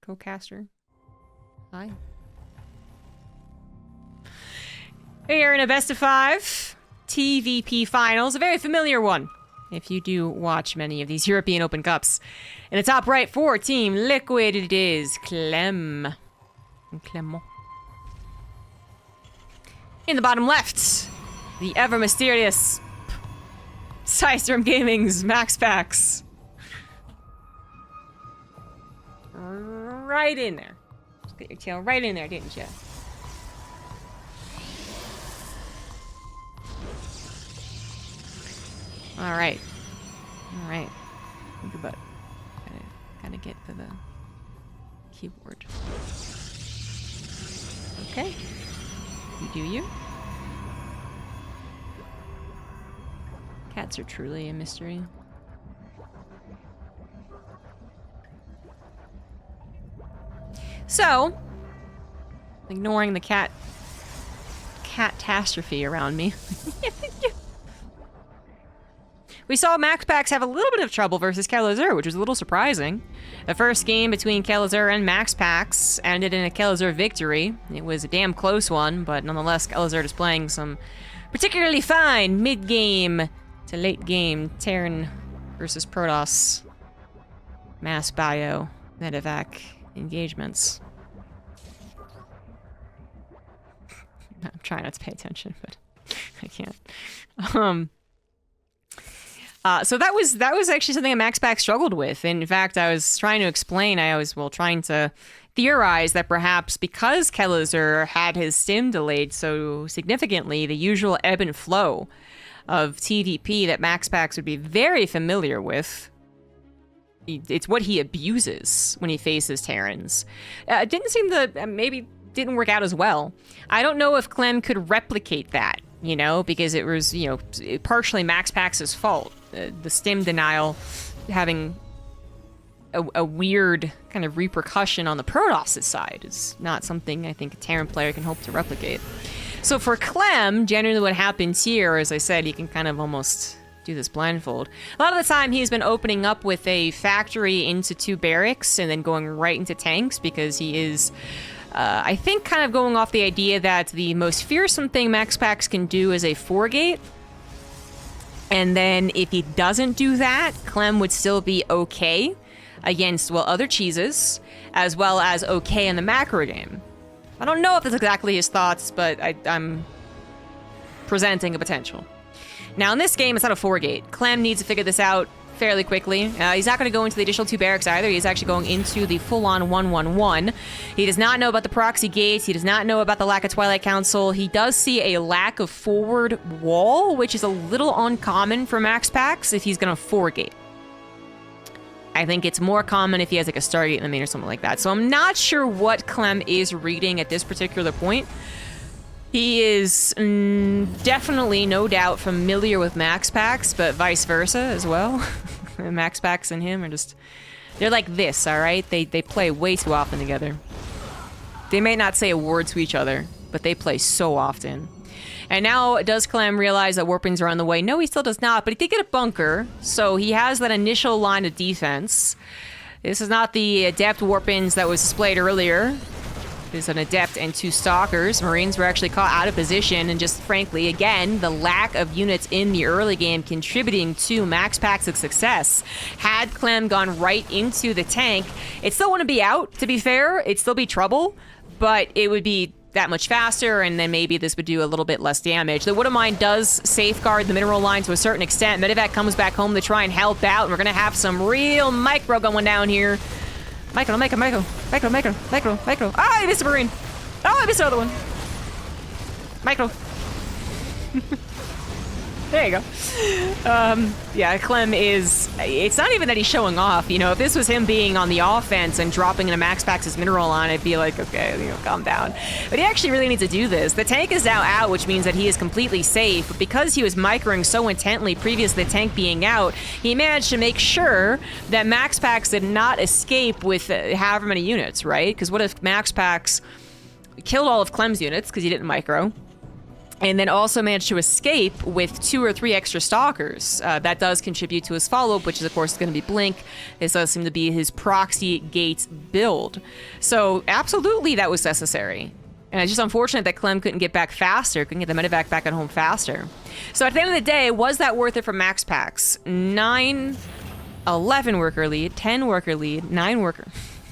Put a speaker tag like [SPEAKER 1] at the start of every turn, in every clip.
[SPEAKER 1] co-caster. Hi. Here in a best of 5 TvP finals, a very familiar one if you do watch many of these European Open Cups. In the top right for Team Liquid, it is Clem. Clement. In the bottom left, the ever mysterious Systrom Gaming's MaxPax. Right in there. Just get your tail right in there, didn't you? All right. All right. Think about gotta get to the keyboard. Okay. You do you. Cats are truly a mystery. So, ignoring the catastrophe around me. We saw MaxPax have a little bit of trouble versus Kelazur, which was a little surprising. The first game between Kelazur and MaxPax ended in a Kelazur victory. It was a damn close one, but nonetheless, Kelazur is playing some particularly fine mid-game to late-game Terran versus Protoss mass bio medevac engagements. I'm trying not to pay attention, but I can't. So that was actually something that MaxPax struggled with. In fact, I was trying to explain, trying to theorize that perhaps because Kelazur had his stim delayed so significantly, the usual ebb and flow of TvP that MaxPax would be very familiar with, it's what he abuses when he faces Terrans. It didn't seem to, maybe didn't work out as well. I don't know if Clem could replicate that, you know, because it was, you know, partially MaxPax's fault. The stim denial having a weird kind of repercussion on the Protoss' side is not something I think a Terran player can hope to replicate. So for Clem, generally what happens here, as I said, you can kind of almost do this blindfold. A lot of the time he's been opening up with a factory into 2 barracks and then going right into tanks because he is, I think, kind of going off the idea that the most fearsome thing MaxPax can do is a 4-gate. And then if he doesn't do that, Clem would still be okay against, well, other cheeses, as well as okay in the macro game. I don't know if that's exactly his thoughts, but I'm presenting a potential. Now, in this game, it's not a 4-gate. Clem needs to figure this out fairly quickly. He's not going to go into the additional 2 barracks either. He's actually going into the full-on 1-1-1. He does not know about the proxy gates. He does not know about the lack of Twilight Council. He does see a lack of forward wall, which is a little uncommon for MaxPax if he's going to 4-gate. I think it's more common if he has like a Stargate in the main or something like that. So I'm not sure what Clem is reading at this particular point. He is definitely, no doubt, familiar with MaxPax, but vice versa as well. MaxPax and him are just... They're like this, alright? They play way too often together. They may not say a word to each other, but they play so often. And now, does Clem realize that warpings are on the way? No, he still does not, but he did get a bunker, so he has that initial line of defense. This is not the adept warpings that was displayed earlier. There's an adept and 2 stalkers. Marines were actually caught out of position, and just frankly, again, the lack of units in the early game contributing to MaxPax's success. Had Clem gone right into the tank, it still wouldn't be out, to be fair. It'd still be trouble, but it would be that much faster, and then maybe this would do a little bit less damage. The Wood of Mine does safeguard the mineral line to a certain extent. Medevac comes back home to try and help out, and we're going to have some real micro going down here. Micro. Ah, I missed a Marine. Oh, I missed another one. Micro. There you go. Yeah, Clem is... It's not even that he's showing off, you know. If this was him being on the offense and dropping into MaxPax's mineral line, I'd be like, okay, you know, calm down. But he actually really needs to do this. The tank is now out, which means that he is completely safe. But because he was microing so intently previous to the tank being out, he managed to make sure that MaxPax did not escape with however many units, right? Because what if MaxPax killed all of Clem's units because he didn't micro? and then also managed to escape with 2 or 3 extra stalkers. That does contribute to his follow-up, which is, of course, going to be Blink. This does seem to be his proxy gate build. So, absolutely, that was necessary. And it's just unfortunate that Clem couldn't get back faster, couldn't get the medevac back at home faster. So, at the end of the day, was that worth it for MaxPax? 11 worker lead, 10 worker lead, 9 worker...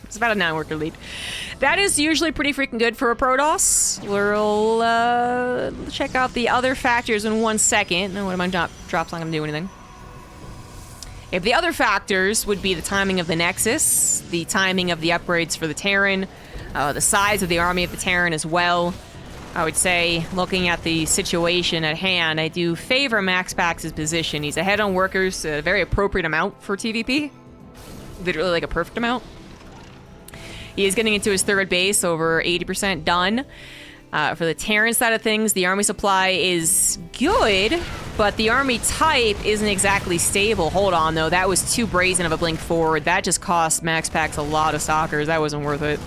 [SPEAKER 1] It's about a 9 worker lead. That is usually pretty freaking good for a Protoss. We'll check out the other factors in 1 second. No, one of my drops not going to do anything. If the other factors would be the timing of the Nexus, the timing of the upgrades for the Terran, the size of the army of the Terran as well. I would say, looking at the situation at hand, I do favor MaxPax's position. He's ahead on workers, a very appropriate amount for TvP. Literally like a perfect amount. He is getting into his 3rd base, over 80% done. For the Terran side of things, the army supply is good, but the army type isn't exactly stable. Hold on, though. That was too brazen of a blink forward. That just cost MaxPax a lot of stalkers. That wasn't worth it.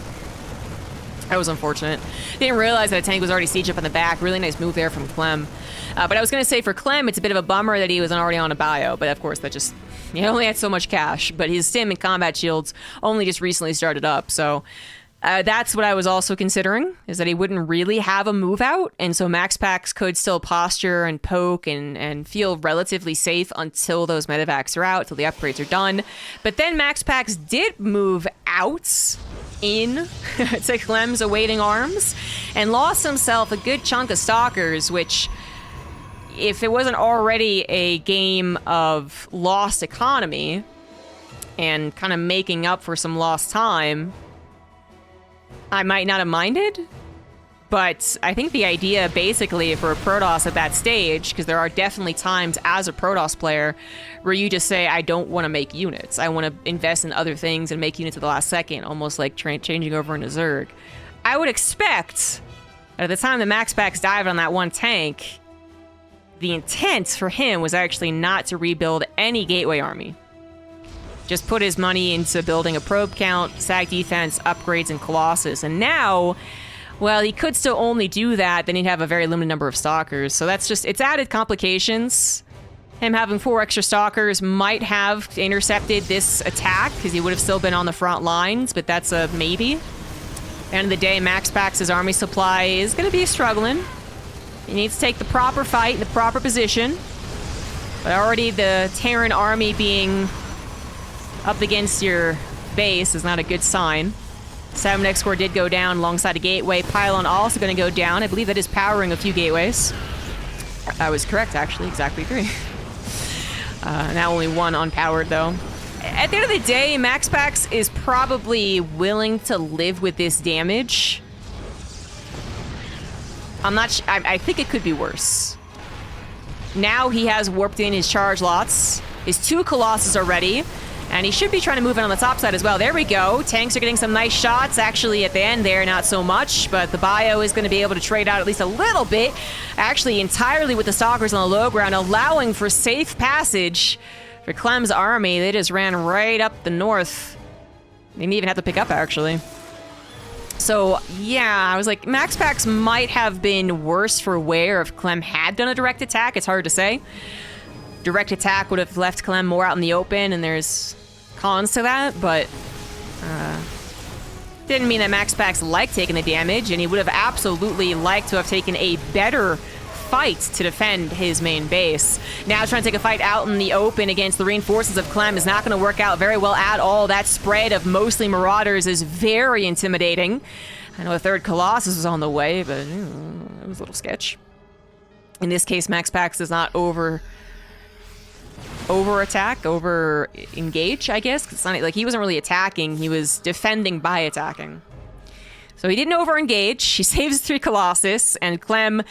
[SPEAKER 1] That was unfortunate. Didn't realize that a tank was already sieged up in the back. Really nice move there from Clem. But I was going to say for Clem, it's a bit of a bummer that he was already on a bio. But of course, that just... He only had so much cash. But his stim and combat shields only just recently started up. So that's what I was also considering, is that he wouldn't really have a move out. And so MaxPax could still posture and poke and feel relatively safe until those medevacs are out, till the upgrades are done. But then MaxPax did move out in to Clem's awaiting arms and lost himself a good chunk of stalkers, which, if it wasn't already a game of lost economy and kind of making up for some lost time, I might not have minded. But I think the idea basically for a Protoss at that stage, because there are definitely times as a Protoss player where you just say, I don't want to make units. I want to invest in other things and make units at the last second, almost like changing over into Zerg. I would expect, at the time the MaxPax dived on that one tank, the intent for him was actually not to rebuild any Gateway army. Just put his money into building a probe count, SAC defense, upgrades, and Colossus. And now, well, he could still only do that, then he'd have a very limited number of stalkers. So that's just, it's added complications. Him having 4 extra stalkers might have intercepted this attack, because he would have still been on the front lines, but that's a maybe. At the end of the day, MaxPax's army supply is going to be struggling. He needs to take the proper fight in the proper position. But already the Terran army being up against your base is not a good sign. 7X core did go down alongside a gateway. Pylon also going to go down. I believe that is powering a few gateways. I was correct, actually. Exactly 3. Now only 1 unpowered, though. At the end of the day, MaxPax is probably willing to live with this damage. I'm not I think it could be worse. Now he has warped in his charge lots. His 2 Colossus are ready. And he should be trying to move in on the top side as well. There we go. Tanks are getting some nice shots. Actually, at the end there, not so much. But the bio is going to be able to trade out at least a little bit. Actually, entirely with the stalkers on the low ground, allowing for safe passage for Clem's army. They just ran right up the north. They didn't even have to pick up, actually. So, yeah, I was like, MaxPax might have been worse for wear if Clem had done a direct attack. It's hard to say. Direct attack would have left Clem more out in the open, and there's cons to that, but didn't mean that MaxPax liked taking the damage, and he would have absolutely liked to have taken a better fight to defend his main base. Now trying to take a fight out in the open against the reinforcements of Clem is not going to work out very well at all. That spread of mostly Marauders is very intimidating. I know a 3rd Colossus was on the way, but it was a little sketch. In this case, MaxPax does not over engage, I guess. It's not like he wasn't really attacking, he was defending by attacking. So he didn't over engage. He saves 3 Colossus, and Clem,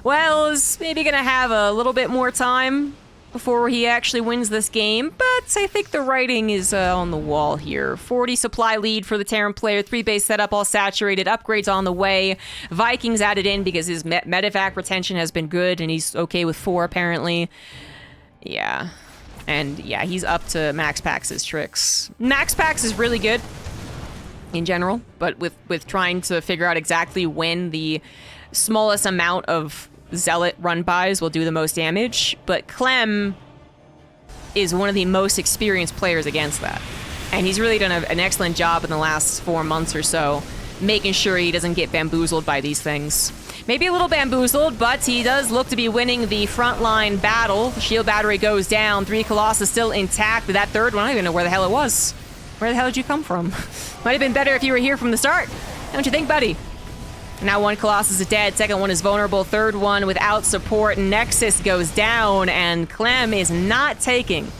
[SPEAKER 1] well, is maybe gonna have a little bit more time before he actually wins this game, but I think the writing is on the wall here. 40 supply lead for the Terran player, 3 base setup, all saturated, upgrades on the way. Vikings added in because his medevac retention has been good, and he's okay with 4 apparently. Yeah. And yeah, he's up to MaxPax's tricks. MaxPax is really good in general, but with trying to figure out exactly when the smallest amount of Zealot run-bys will do the most damage, but Clem is one of the most experienced players against that. And he's really done an excellent job in the last 4 months or so, making sure he doesn't get bamboozled by these things. Maybe a little bamboozled, but he does look to be winning the frontline battle. The shield battery goes down. 3 Colossus still intact, but that third one, I don't even know where the hell it was. Where the hell did you come from? Might have been better if you were here from the start. Don't you think, buddy? Now 1 Colossus is dead, 2nd one is vulnerable, 3rd one without support. Nexus goes down, and Clem is not taking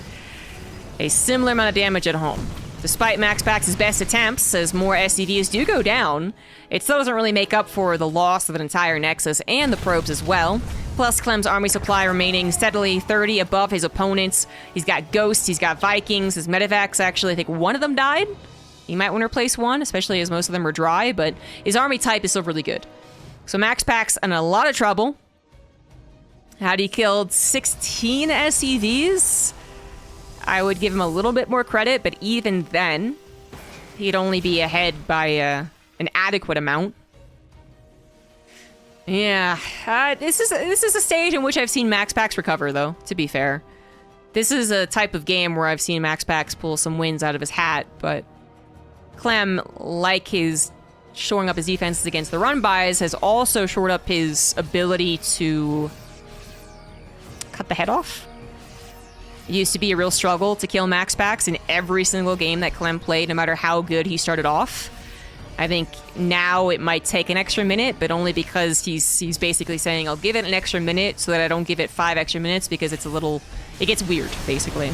[SPEAKER 1] a similar amount of damage at home. Despite MaxPax's best attempts, as more SCVs do go down, it still doesn't really make up for the loss of an entire Nexus and the probes as well. Plus, Clem's army supply remaining steadily 30 above his opponents. He's got Ghosts, he's got Vikings, his Medivacs, actually, I think one of them died. He might want to replace one, especially as most of them are dry, but his army type is still really good. So MaxPax in a lot of trouble. Had he killed 16 SCVs? I would give him a little bit more credit, but even then, he'd only be ahead by an adequate amount. Yeah, this is a stage in which I've seen MaxPax recover, though, to be fair. This is a type of game where I've seen MaxPax pull some wins out of his hat, but Clem, like his shoring up his defenses against the run-bys, has also shored up his ability to cut the head off. It used to be a real struggle to kill MaxPax in every single game that Clem played, no matter how good he started off. I think now it might take an extra minute, but only because he's basically saying, I'll give it an extra minute so that I don't give it 5 extra minutes, because it gets weird, basically.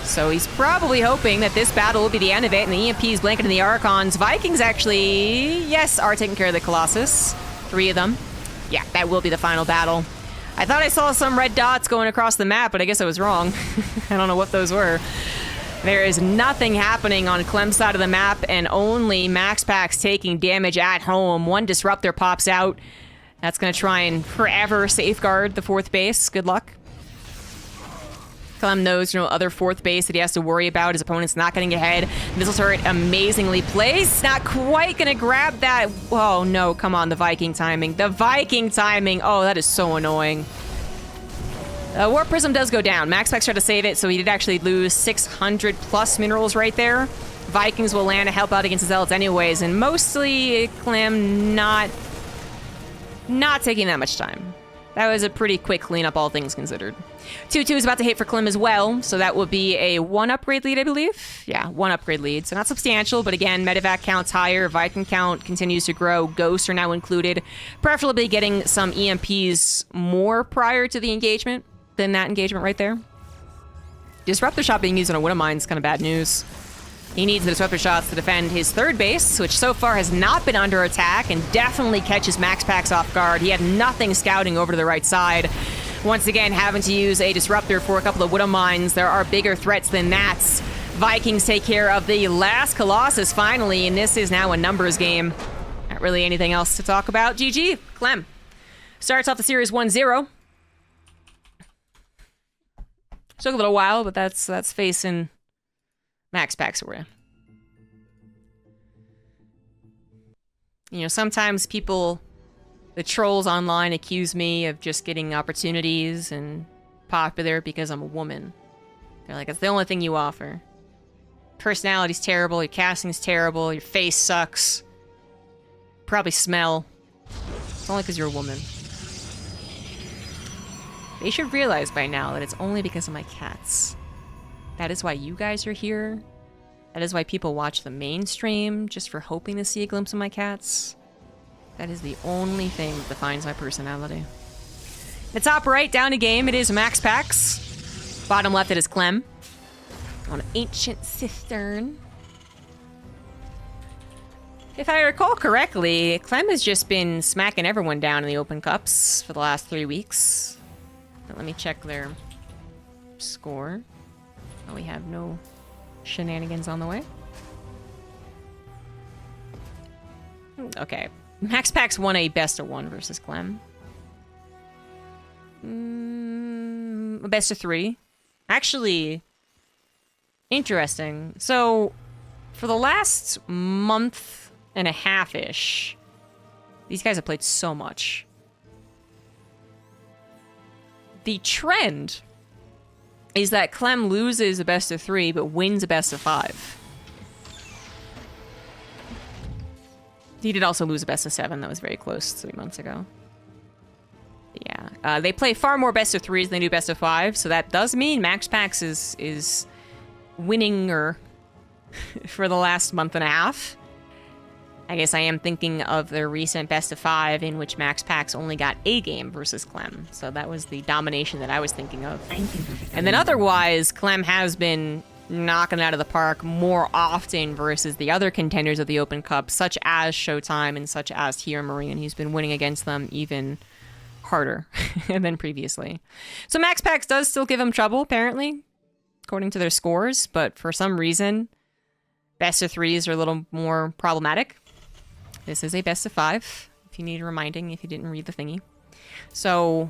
[SPEAKER 1] So he's probably hoping that this battle will be the end of it, and the EMPs blanketing the Archons. Vikings actually, yes, are taking care of the Colossus. 3 of them. Yeah, that will be the final battle. I thought I saw some red dots going across the map, but I guess I was wrong. I don't know what those were. There is nothing happening on Clem's side of the map, and only MaxPax taking damage at home. 1 Disruptor pops out. That's going to try and forever safeguard the 4th base. Good luck. Clem knows no other 4th base that he has to worry about. His opponent's not getting ahead. Missile turret amazingly placed. Not quite going to grab that. Oh, no. Come on. The Viking timing. The Viking timing. Oh, that is so annoying. Warp Prism does go down. MaxPax tried to save it, so he did actually lose 600 plus minerals right there. Vikings will land to help out against the Zealots anyways, and mostly Clem not taking that much time. That was a pretty quick cleanup, all things considered. 2-2 is about to hit for Clem as well, so that will be a 1 upgrade lead, I believe. Yeah, 1 upgrade lead, so not substantial, but again, Medivac count's higher, Viking count continues to grow, Ghosts are now included, preferably getting some EMPs more prior to the engagement than that engagement right there. Disruptor shot being used on a Widowmine is kind of bad news. He needs the Disruptor shots to defend his 3rd base, which so far has not been under attack and definitely catches MaxPax off guard. He had nothing scouting over to the right side. Once again, having to use a Disruptor for a couple of Widowmines. There are bigger threats than that. Vikings take care of the last Colossus finally, and this is now a numbers game. Not really anything else to talk about. GG, Clem. Starts off the series 1-0. Took a little while, but that's facing MaxPax for you. You know, sometimes people, the trolls online, accuse me of just getting opportunities and popular because I'm a woman. They're like, it's the only thing you offer. Personality's terrible, your casting's terrible, your face sucks. Probably smell. It's only because you're a woman. They should realize by now that it's only because of my cats. That is why you guys are here. That is why people watch the mainstream, just for hoping to see a glimpse of my cats. That is the only thing that defines my personality. The top right, down a game, it is MaxPax. Bottom left, it is Clem. On an Ancient Cistern. If I recall correctly, Clem has just been smacking everyone down in the Open Cups for the last 3 weeks. Let me check their score. Oh, we have no shenanigans on the way. Okay. MaxPax won a best of 1 versus Clem. A best of 3. Actually, interesting. So, for the last month and a half-ish, these guys have played so much. the trend is that Clem loses a best of 3, but wins a best of 5. He did also lose a best of 7. That was very close 3 months ago. But yeah, they play far more best of 3s than they do best of 5, so that does mean MaxPax is winning for the last month and a half. I guess I am thinking of the recent best of 5 in which MaxPax only got a game versus Clem. So that was the domination that I was thinking of. And then otherwise, Clem has been knocking it out of the park more often versus the other contenders of the Open Cup, such as Showtime and such as Here Marine. He's been winning against them even harder than previously. So MaxPax does still give him trouble, apparently, according to their scores. But for some reason, best of 3s are a little more problematic. This is a best of 5, if you need a reminding, if you didn't read the thingy. So,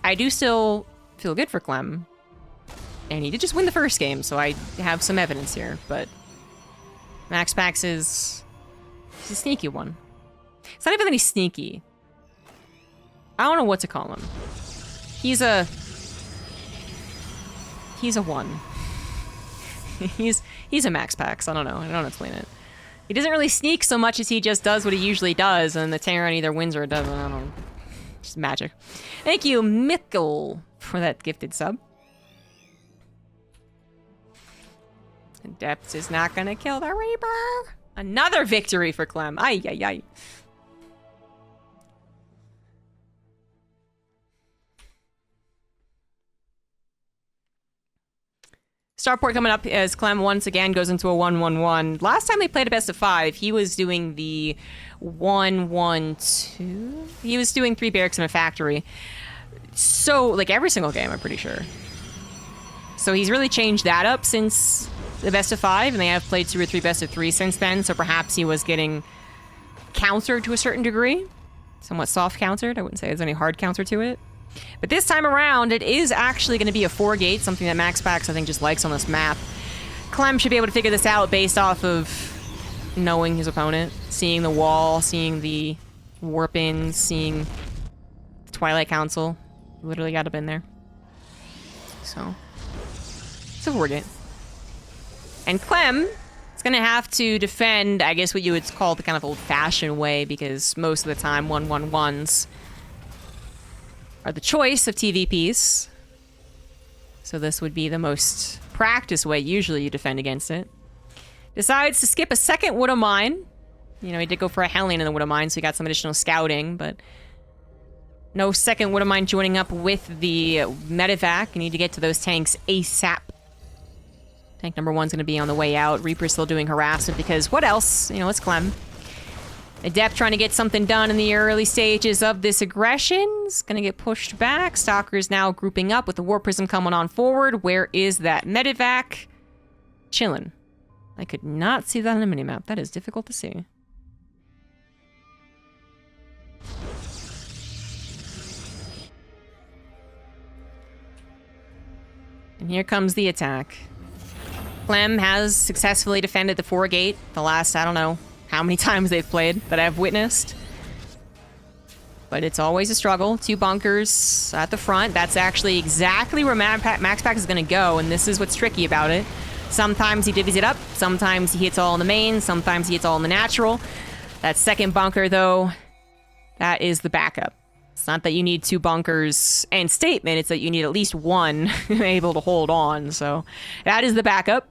[SPEAKER 1] I do still feel good for Clem. And he did just win the first game, so I have some evidence here. But MaxPax is a sneaky one. It's not even that he's sneaky. I don't know what to call him. He's a 1. he's a MaxPax. I don't know. I don't explain it. He doesn't really sneak so much as he just does what he usually does, and the Terran either wins or it doesn't. I don't know. Just magic. Thank you, Mikkel, for that gifted sub. Depth is not gonna kill the Reaper. Another victory for Clem. Ay, ay, ay. Starport coming up as Clem once again goes into a 1-1-1. Last time they played a best of 5, he was doing the 1-1-2. He was doing 3 barracks in a factory. So, like every single game, I'm pretty sure. So he's really changed that up since the best of 5, and they have played 2 or 3 best of 3 since then, so perhaps he was getting countered to a certain degree. Somewhat soft countered. I wouldn't say there's any hard counter to it. But this time around, it is actually going to be a 4-gate, something that MaxPax, I think, just likes on this map. Clem should be able to figure this out based off of knowing his opponent, seeing the wall, seeing the warp-ins, seeing the Twilight Council. Literally got up in there. So, it's a 4-gate. And Clem is going to have to defend, I guess what you would call the kind of old-fashioned way, because most of the time 1-1-1s are the choice of TvPs. So this would be the most practice way usually you defend against it. Decides to skip a second Wood of Mine. You know, he did go for a Hellion in the Wood of Mine, so he got some additional scouting, but no second Wood of Mine joining up with the Medevac. You need to get to those tanks ASAP. Tank number 1's going to be on the way out. Reaper's still doing harassment because what else? You know, it's Clem. Adept trying to get something done in the early stages of this aggression. It's going to get pushed back. Stalker's now grouping up with the War Prism coming on forward. Where is that Medevac? Chillin'. I could not see that on the minimap. That is difficult to see. And here comes the attack. Clem has successfully defended the 4-gate the last, I don't know how many times they've played that I've witnessed. But it's always a struggle. 2 bunkers at the front. That's actually exactly where MaxPax is going to go, and this is what's tricky about it. Sometimes he divvies it up. Sometimes he hits all in the main. Sometimes he hits all in the natural. That second bunker, though, that is the backup. It's not that you need 2 bunkers and statement. It's that you need at least 1 able to hold on. So that is the backup.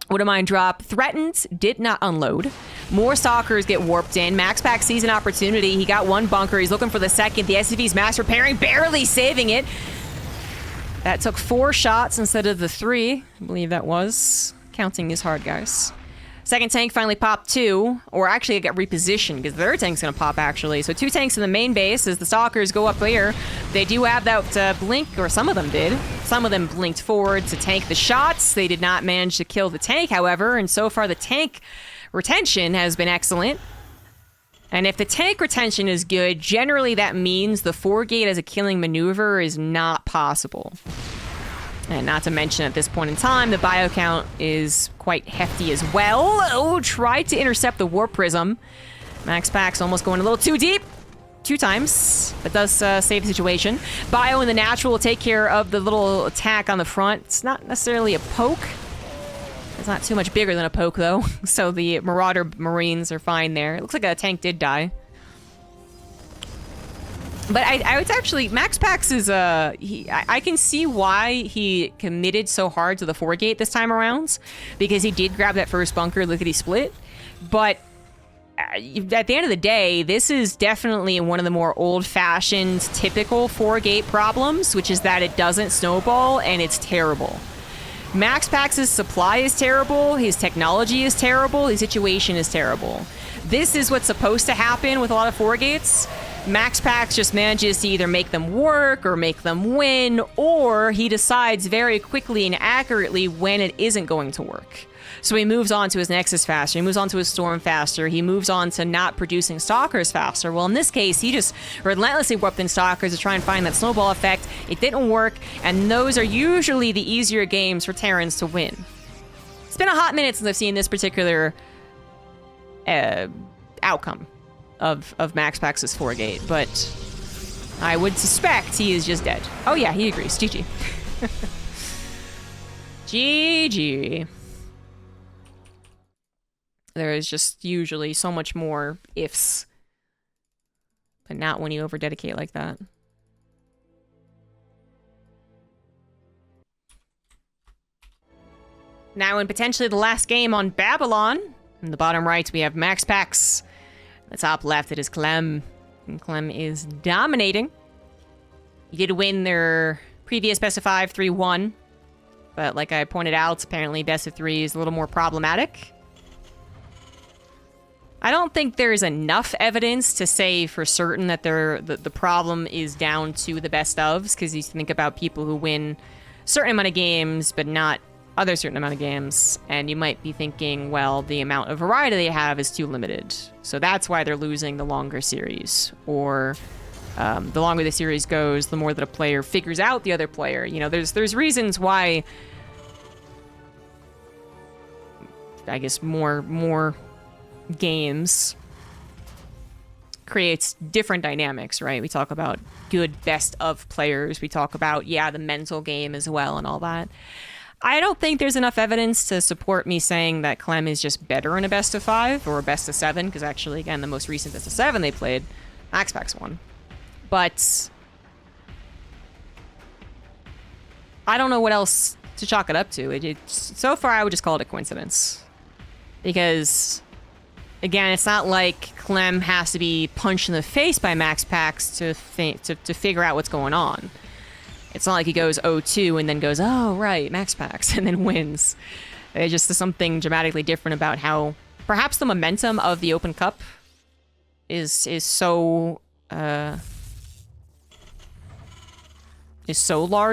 [SPEAKER 1] Wood of Mine drop. Threatened. Did not unload. More Stalkers get warped in. MaxPax sees an opportunity. He got 1 bunker. He's looking for the second. The SCV's mass repairing. Barely saving it. That took 4 shots instead of the 3. I believe that was. Counting is hard, guys. Second tank finally popped 2. Or actually it got repositioned because the third tank's going to pop, actually. So 2 tanks in the main base as the Stalkers go up here. They do have that blink, or some of them did. Some of them blinked forward to tank the shots. They did not manage to kill the tank, however. And so far the tank retention has been excellent. And if the tank retention is good, generally that means the 4-gate as a killing maneuver is not possible. And not to mention, at this point in time, the bio count is quite hefty as well. Oh, tried to intercept the Warp Prism. MaxPax almost going a little too deep. 2 times. That does save the situation. Bio and the natural will take care of the little attack on the front. It's not necessarily a poke. It's not too much bigger than a poke, though. So the Marauder Marines are fine there. It looks like a tank did die. But I was actually... MaxPax is... I can see why he committed so hard to the 4-gate this time around. Because he did grab that first bunker, lickety-split. But... at the end of the day, this is definitely one of the more old-fashioned, typical 4-gate problems, which is that it doesn't snowball, and it's terrible. MaxPax's supply is terrible, his technology is terrible, his situation is terrible. This is what's supposed to happen with a lot of 4-gates. MaxPax just manages to either make them work or make them win, or he decides very quickly and accurately when it isn't going to work. So he moves on to his Nexus faster, he moves on to his Storm faster, he moves on to not producing Stalkers faster. Well, in this case, he just relentlessly warped in Stalkers to try and find that snowball effect. It didn't work, and those are usually the easier games for Terrans to win. It's been a hot minute since I've seen this particular outcome of MaxPax's 4-gate, but I would suspect he is just dead. Oh yeah, he agrees. GG. GG. There is just usually so much more ifs, but not when you over-dedicate like that. Now in potentially the last game on Babylon, in the bottom right we have MaxPax. The top left it is Clem, and Clem is dominating. He did win their previous best of 5 3-1, but like I pointed out, apparently best of 3 is a little more problematic. I don't think there's enough evidence to say for certain that the problem is down to the best ofs, because you think about people who win a certain amount of games, but not other certain amount of games, and you might be thinking, well, the amount of variety they have is too limited. So that's why they're losing the longer series, or the longer the series goes, the more that a player figures out the other player. You know, there's reasons why, I guess, more games creates different dynamics, right? We talk about good best of players. We talk about, yeah, the mental game as well and all that. I don't think there's enough evidence to support me saying that Clem is just better in a best of 5 or a best of 7, because actually, again, the most recent best of 7 they played, MaxPax won. But I don't know what else to chalk it up to. So far, I would just call it a coincidence. Because, again, it's not like Clem has to be punched in the face by MaxPax to figure out what's going on. It's not like he goes 0-2 and then goes, oh, right, MaxPax, and then wins. It's just something dramatically different about how perhaps the momentum of the Open Cup is so large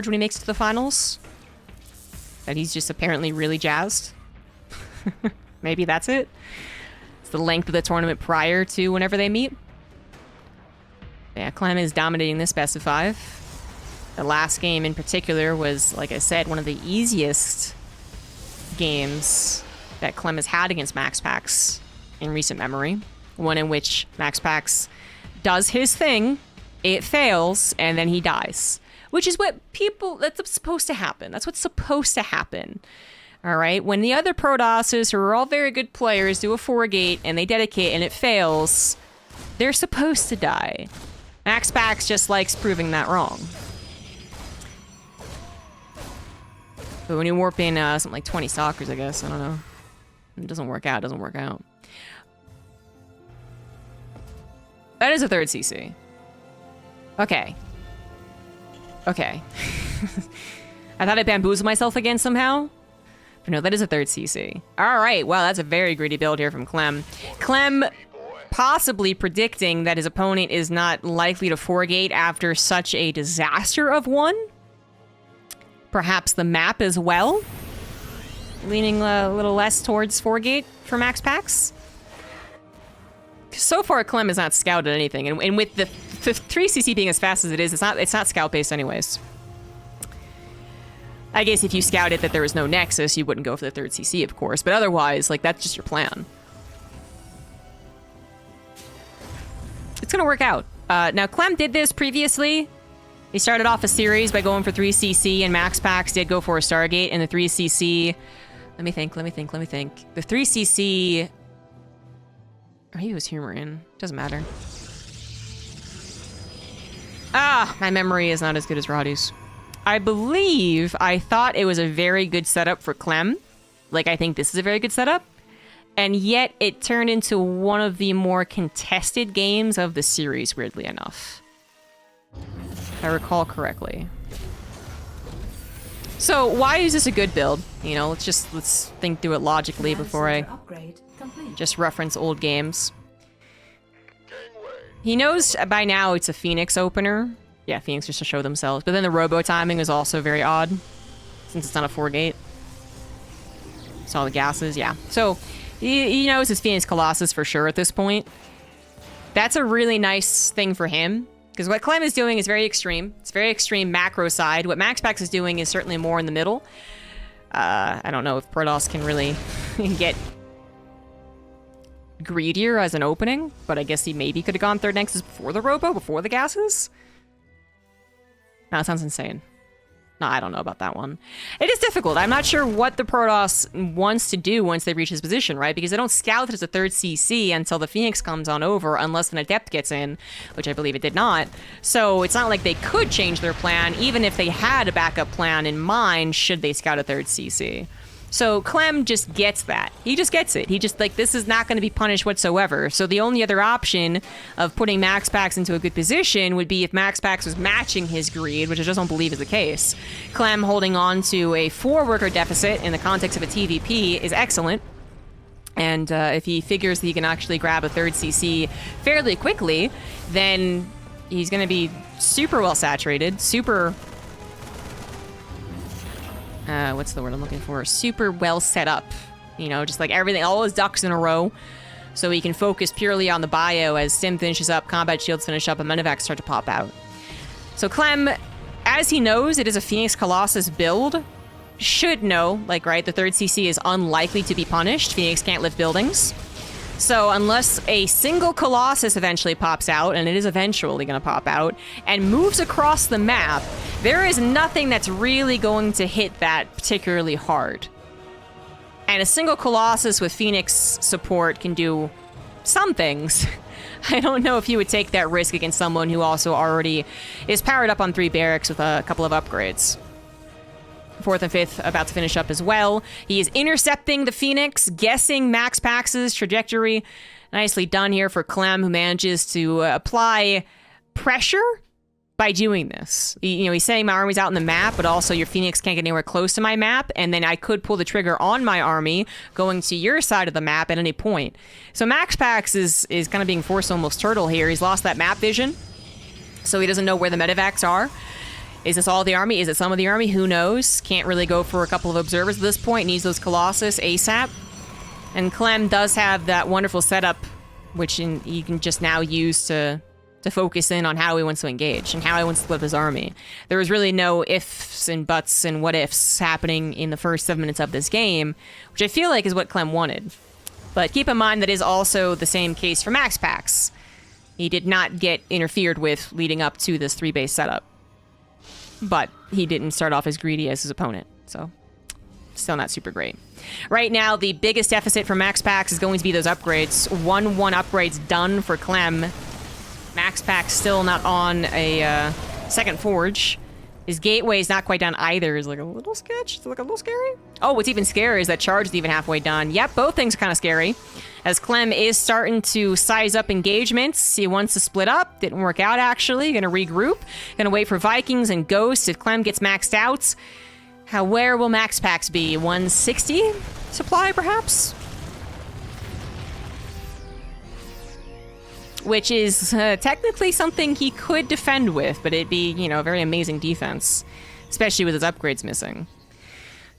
[SPEAKER 1] when he makes it to the finals that he's just apparently really jazzed. Maybe that's it. It's the length of the tournament prior to whenever they meet. Yeah, Clem is dominating this best of 5. The last game in particular was, like I said, one of the easiest games that Clem has had against MaxPax in recent memory. One in which MaxPax does his thing, it fails, and then he dies. Which is what that's supposed to happen. That's what's supposed to happen. All right? When the other Protosses, who are all very good players, do a 4-gate and they dedicate and it fails, they're supposed to die. MaxPax just likes proving that wrong. But when you warp in something like 20 Stalkers, I guess, I don't know. It doesn't work out, doesn't work out. That is a 3rd CC. Okay. Okay. I thought I bamboozled myself again somehow. But no, that is a 3rd CC. All right, well, that's a very greedy build here from Clem. Clem possibly predicting that his opponent is not likely to 4-gate after such a disaster of one. Perhaps the map as well, leaning a little less towards 4-gate for MaxPax. So far, Clem has not scouted anything, and with the 3CC being as fast as it is, it's not scout-based anyways. I guess if you scouted that there was no Nexus, you wouldn't go for the 3rd CC, of course, but otherwise, like, that's just your plan. It's gonna work out. Now, Clem did this previously. He started off a series by going for 3cc, and MaxPax did go for a Stargate, and the 3cc... Let me think. The 3cc... Or he was humoring. Doesn't matter. My memory is not as good as Roddy's. I thought it was a very good setup for Clem. Like, I think this is a very good setup. And yet, it turned into one of the more contested games of the series, weirdly enough. If I recall correctly. So, why is this a good build? You know, let's think through it logically before I just reference old games. He knows by now it's a Phoenix opener. Yeah, Phoenix just to show themselves. But then the robo timing is also very odd, since it's not a 4-gate. Saw the gases, yeah. So, he knows it's Phoenix Colossus for sure at this point. That's a really nice thing for him. Because what Clem is doing is very extreme. It's very extreme macro side. What MaxPax is doing is certainly more in the middle. I don't know if Protoss can really get greedier as an opening, but I guess he maybe could have gone third Nexus before the Robo, before the gases? No, that sounds insane. No, I don't know about that one. It is difficult. I'm not sure what the Protoss wants to do once they reach his position, right? Because they don't scout it as a third CC until the Phoenix comes on over, unless an Adept gets in, which I believe it did not. So it's not like they could change their plan, even if they had a backup plan in mind, should they scout a third CC. So Clem just gets that. He just gets it. He just, like, this is not going to be punished whatsoever. So the only other option of putting MaxPax into a good position would be if MaxPax was matching his greed, which I just don't believe is the case. Clem holding on to a 4-worker deficit in the context of a TvP is excellent. And if he figures that he can actually grab a third CC fairly quickly, then he's going to be super well saturated, super... what's the word I'm looking for? Super well set up. You know, just like everything, all his ducks in a row. So he can focus purely on the bio as Sim finishes up, combat shields finish up, and medevacs start to pop out. So Clem, as he knows it is a Phoenix Colossus build, should know, like, right, the third CC is unlikely to be punished. Phoenix can't lift buildings. So unless a single Colossus eventually pops out, and it is eventually going to pop out, and moves across the map, there is nothing that's really going to hit that particularly hard. And a single Colossus with Phoenix support can do some things. I don't know if you would take that risk against someone who also already is powered up on 3 barracks with a couple of upgrades. 4th and 5th about to finish up as well. He is intercepting the Phoenix, guessing MaxPax's trajectory. Nicely done here for Clem, who manages to apply pressure by doing this. He's saying my army's out in the map, but also your Phoenix can't get anywhere close to my map, and then I could pull the trigger on my army going to your side of the map at any point. So MaxPax is kind of being forced to almost turtle here. He's lost that map vision, so he doesn't know where the medevacs are. Is this all the army? Is it some of the army? Who knows? Can't really go for a couple of observers at this point. Needs those Colossus ASAP. And Clem does have that wonderful setup, which he can just now use to focus in on how he wants to engage and how he wants to live his army. There was really no ifs and buts and what ifs happening in the first 7 minutes of this game, which I feel like is what Clem wanted. But keep in mind that is also the same case for MaxPax. He did not get interfered with leading up to this 3-base setup. But he didn't start off as greedy as his opponent, so still not super great. Right now, the biggest deficit for MaxPax is going to be those upgrades. 1-1 upgrades done for Clem. MaxPax still not on a second forge. His gateway is not quite done either. It's like a little sketch. It's like a little scary. Oh, what's even scarier is that charge is even halfway done. Yep, both things are kind of scary. As Clem is starting to size up engagements. He wants to split up. Didn't work out, actually. Gonna regroup. Gonna wait for Vikings and Ghosts if Clem gets maxed out. Where will MaxPax be? 160 supply, perhaps? Which is technically something he could defend with, but it'd be, a very amazing defense, especially with his upgrades missing.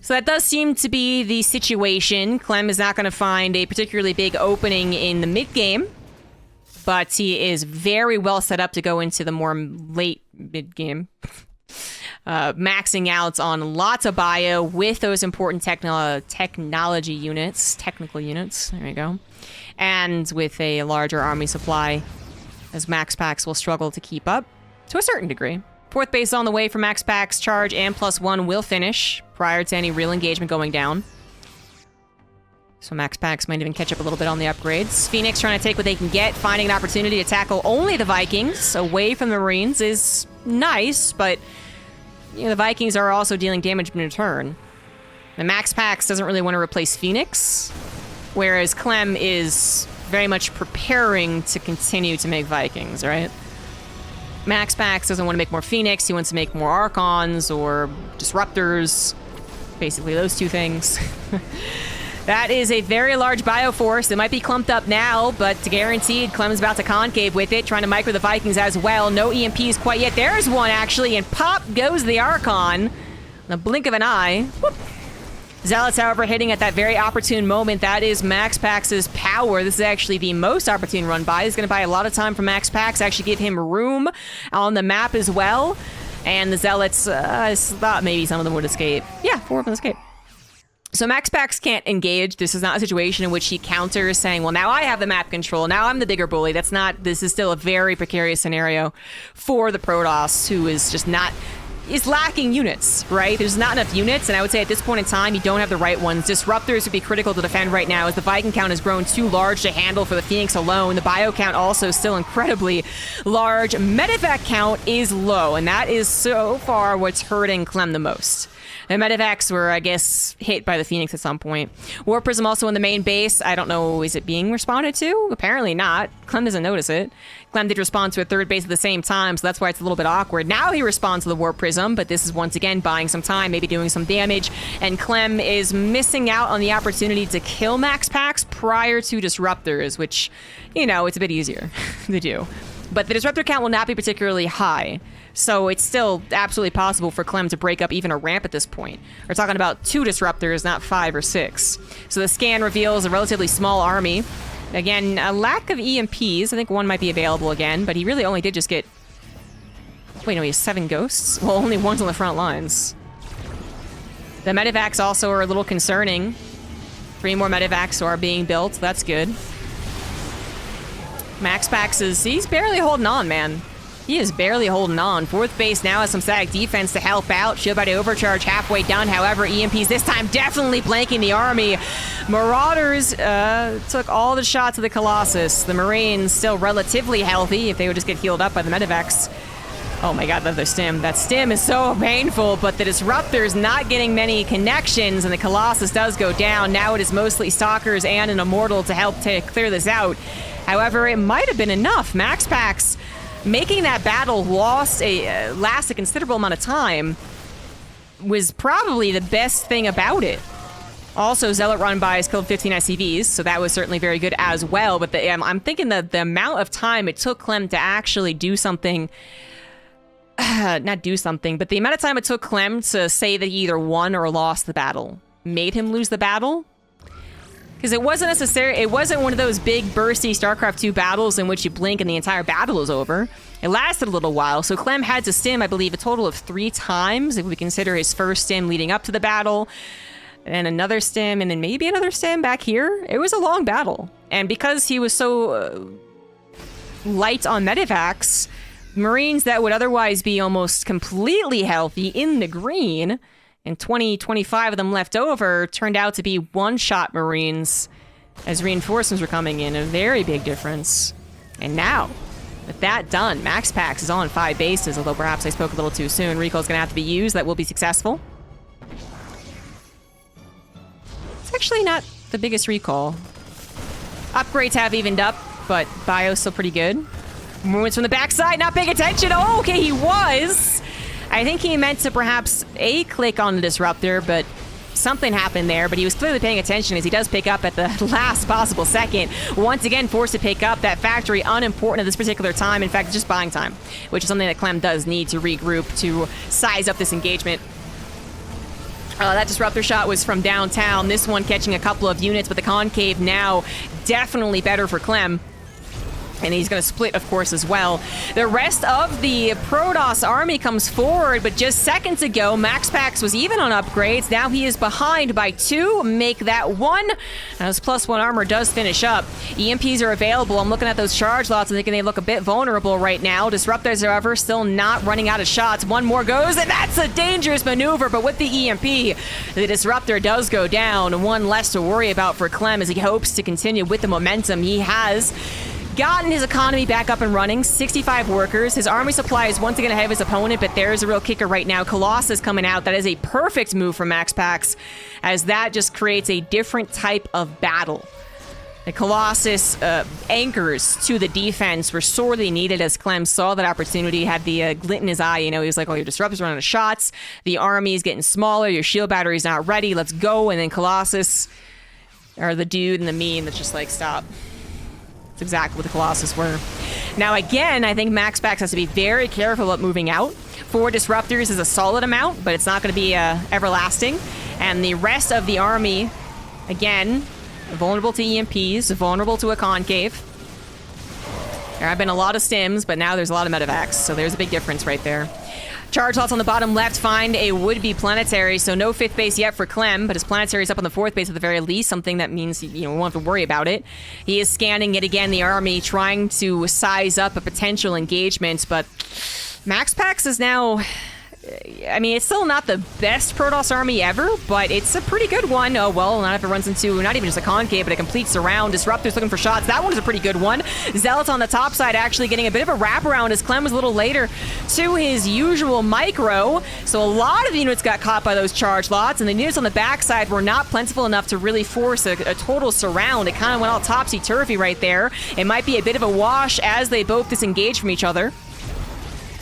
[SPEAKER 1] So that does seem to be the situation. Clem is not going to find a particularly big opening in the mid-game, but he is very well set up to go into the more late mid-game. Maxing out on lots of bio with those important technology units, technical units, there you go. And with a larger army supply. as MaxPax will struggle to keep up to a certain degree. Fourth base on the way for MaxPax. Charge and +1 will finish prior to any real engagement going down. So MaxPax might even catch up a little bit on the upgrades. Phoenix trying to take what they can get, finding an opportunity to tackle only the Vikings away from the Marines is nice, but you know, the Vikings are also dealing damage in return. And MaxPax doesn't really want to replace Phoenix, whereas Clem is very much preparing to continue to make Vikings, right? MaxPax doesn't want to make more Phoenix, he wants to make more Archons or Disruptors. Basically those two things. That is a very large Bioforce. It might be clumped up now, but guaranteed Clem's about to concave with it, trying to micro the Vikings as well. No EMPs quite yet. There's one, actually, and pop goes the Archon. In the blink of an eye. Whoop. Zealots, however, hitting at that very opportune moment. That is MaxPax's power. This is actually the most opportune run by. It's going to buy a lot of time for MaxPax, actually give him room on the map as well. And the Zealots, I thought maybe some of them would escape. Yeah, 4 of them escape. So MaxPax can't engage. This is not a situation in which he counters saying, well, now I have the map control. Now I'm the bigger bully. That's not, this is still a very precarious scenario for the Protoss, who is just not, is lacking units, right? There's not enough units, and I would say at this point in time, you don't have the right ones. Disruptors would be critical to defend right now, as the Viking count has grown too large to handle for the Phoenix alone. The bio count also still incredibly large. Medevac count is low, and that is so far what's hurting Clem the most. The Medevacs were, I guess, hit by the Phoenix at some point. War Prism also in the main base. I don't know, is it being responded to? Apparently not. Clem doesn't notice it. Clem did respond to a third base at the same time, so that's why it's a little bit awkward. Now he responds to the War Prism, but this is once again buying some time, maybe doing some damage, and Clem is missing out on the opportunity to kill MaxPax prior to Disruptors, which, you know, it's a bit easier to do. But the Disruptor count will not be particularly high. So it's still absolutely possible for Clem to break up even a ramp at this point. We're talking about 2 Disruptors, not 5 or 6. So the scan reveals a relatively small army. Again, a lack of EMPs. I think 1 might be available again, but he really only did just get... Wait, no, he has 7 ghosts? Well, only 1's on the front lines. The Medevacs also are a little concerning. 3 more Medevacs are being built. That's good. MaxPax is... He's barely holding on, man. He is barely holding on. Fourth base now has some static defense to help out. Shield by overcharge halfway done. However, EMPs this time definitely blanking the army. Marauders took all the shots of the Colossus. The Marines still relatively healthy if they would just get healed up by the Medevacs. Oh my god, their stim. That stim is so painful, but the Disruptor's not getting many connections, and the Colossus does go down. Now it is mostly Stalkers and an Immortal to help clear this out. However, it might have been enough. MaxPax making that battle last a considerable amount of time was probably the best thing about it. Also, Zealot run by has killed 15 SCVs, so that was certainly very good as well. But I'm thinking that the amount of time it took Clem to actually do something, not do something, but the amount of time it took Clem to say that he either won or lost the battle made him lose the battle. Because it wasn't it wasn't one of those big bursty StarCraft 2 battles in which you blink and the entire battle is over. It lasted a little while, so Clem had to stim, I believe, a total of 3 times, if we consider his first stim leading up to the battle, and another stim, and then maybe another stim back here. It was a long battle. And because he was so light on Medevacs, Marines that would otherwise be almost completely healthy in the green, and 25 of them left over, turned out to be one-shot Marines as reinforcements were coming in. A very big difference. And now, with that done, MaxPax is on 5 bases, although perhaps I spoke a little too soon. Recall's going to have to be used. That will be successful. It's actually not the biggest recall. Upgrades have evened up, but Bio's still pretty good. Movements from the backside, not paying attention. Oh, okay, he was. I think he meant to perhaps click on the Disruptor, but something happened there. But he was clearly paying attention, as he does pick up at the last possible second. Once again, forced to pick up that factory, unimportant at this particular time. In fact, just buying time, which is something that Clem does need to regroup to size up this engagement. That Disruptor shot was from downtown. This one catching a couple of units, but the concave now definitely better for Clem. And he's going to split, of course, as well. The rest of the Protoss army comes forward, but just seconds ago, MaxPax was even on upgrades. Now he is behind by 2. Make that 1. As +1 armor does finish up. EMPs are available. I'm looking at those charge lots and thinking they look a bit vulnerable right now. Disruptors, however, still not running out of shots. 1 more goes, and that's a dangerous maneuver. But with the EMP, the Disruptor does go down. 1 less to worry about for Clem as he hopes to continue with the momentum he has. Gotten his economy back up and running, 65 workers. His army supply is once again ahead of his opponent, but there's a real kicker right now. Colossus coming out. That is a perfect move from MaxPax, as that just creates a different type of battle. The Colossus anchors to the defense were sorely needed as Clem saw that opportunity, had the glint in his eye. You know, he was like, oh, your Disruptors running out of shots. The army is getting smaller. Your shield battery's not ready. Let's go. And then Colossus, or the dude and the meme that's just like, stop. That's exactly what the Colossus were. Now, again, I think MaxPax has to be very careful about moving out. 4 Disruptors is a solid amount, but it's not going to be everlasting. And the rest of the army, again, vulnerable to EMPs, vulnerable to a concave. There have been a lot of stims, but now there's a lot of medevacs, so there's a big difference right there. Charge lots on the bottom left find a would-be planetary, so no 5th base yet for Clem, but his planetary is up on the 4th base at the very least, something that means, you know, we won't have to worry about it. He is scanning yet again the army, trying to size up a potential engagement, but MaxPax is now... I mean, it's still not the best Protoss army ever, but it's a pretty good one. Oh, well, not if it runs into not even just a concave, but a complete surround. Disruptors looking for shots. That one is a pretty good one. Zealots on the top side actually getting a bit of a wraparound as Clem was a little later to his usual micro. So a lot of units got caught by those charge lots, and the units on the backside were not plentiful enough to really force a total surround. It kind of went all topsy-turvy right there. It might be a bit of a wash as they both disengage from each other.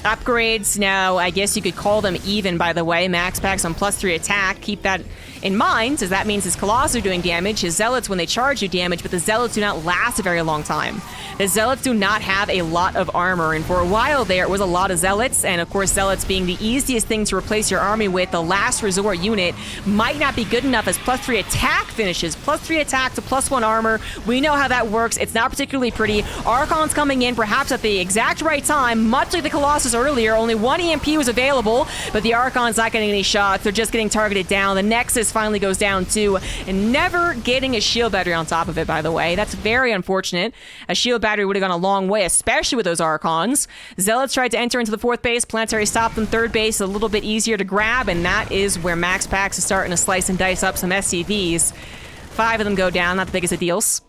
[SPEAKER 1] Upgrades, now I guess you could call them even, by the way. MaxPax on +3 attack. Keep that in mind, as that means his Colossus are doing damage. His Zealots, when they charge, do damage, but the Zealots do not last a very long time. The Zealots do not have a lot of armor, and for a while there, it was a lot of Zealots, and of course, Zealots being the easiest thing to replace your army with, the last resort unit, might not be good enough as +3 attack finishes. +3 attack to +1 armor. We know how that works. It's not particularly pretty. Archons coming in, perhaps at the exact right time, much like the Colossus earlier. Only 1 EMP was available, but the Archon's not getting any shots. They're just getting targeted down. The Nexus finally goes down too, and never getting a shield battery on top of it, by the way. That's very unfortunate. A shield battery would have gone a long way, especially with those Archons. Zealots tried to enter into the 4th base. Planetary stopped them. 3rd base, a little bit easier to grab, and that is where MaxPax is starting to slice and dice up some SCVs. 5 of them go down, not the biggest of deals.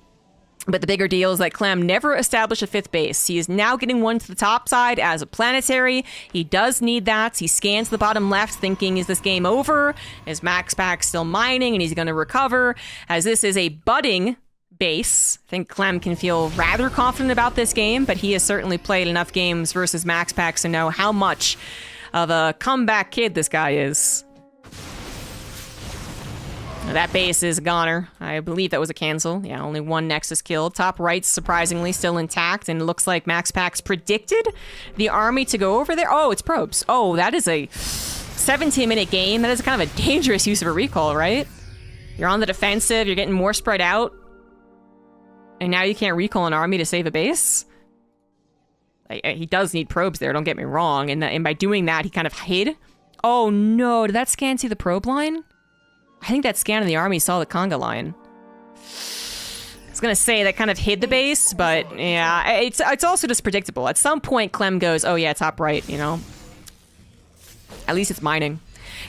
[SPEAKER 1] But the bigger deal is that Clem never established a 5th base. He is now getting one to the top side as a planetary. He does need that. He scans the bottom left thinking, is this game over? Is MaxPax still mining and he's going to recover? As this is a budding base, I think Clem can feel rather confident about this game, but he has certainly played enough games versus MaxPax to know how much of a comeback kid this guy is. That base is a goner. I believe that was a cancel. Yeah, only 1 Nexus killed. Top right's surprisingly still intact, and it looks like MaxPax predicted the army to go over there. Oh, it's probes. Oh, that is a 17-minute game. That is kind of a dangerous use of a recall, right? You're on the defensive, you're getting more spread out, and now you can't recall an army to save a base? He does need probes there, don't get me wrong, and by doing that, he kind of hid. Oh no, did that scan see the probe line? I think that scan of the army saw the conga line. I was gonna say that kind of hid the base, but yeah, it's also just predictable. At some point, Clem goes, oh yeah, top right, you know? At least it's mining.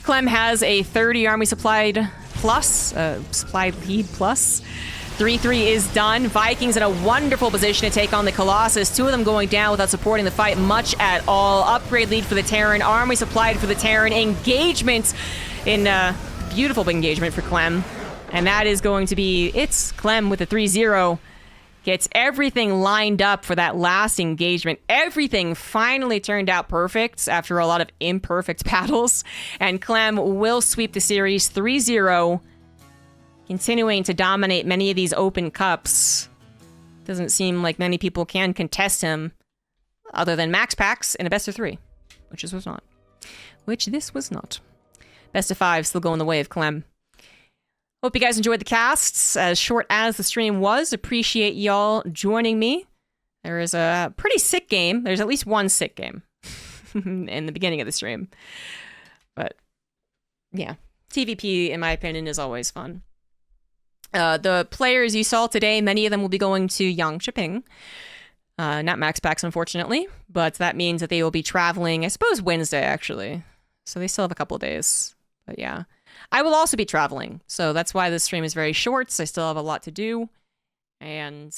[SPEAKER 1] Clem has a 30 army supplied plus, supplied lead plus. 3-3 is done. Vikings in a wonderful position to take on the Colossus. 2 of them going down without supporting the fight much at all. Upgrade lead for the Terran. Army supplied for the Terran. Engagement in beautiful engagement for Clem. And that is going to be, it's Clem with a 3-0. Gets everything lined up for that last engagement. Everything finally turned out perfect after a lot of imperfect battles. And Clem will sweep the series 3-0, continuing to dominate many of these open cups. Doesn't seem like many people can contest him other than MaxPax in a best of 3, which this was not. Best of 5 still going the way of Clem. Hope you guys enjoyed the casts, as short as the stream was. Appreciate y'all joining me. There is a pretty sick game. There's at least one sick game in the beginning of the stream. But yeah, TvP, in my opinion, is always fun. The players you saw today, many of them will be going to Yangcheping. Not MaxPax, unfortunately, but that means that they will be traveling, I suppose, Wednesday, actually. So they still have a couple of days. But yeah, I will also be traveling. So that's why this stream is very short. So I still have a lot to do. And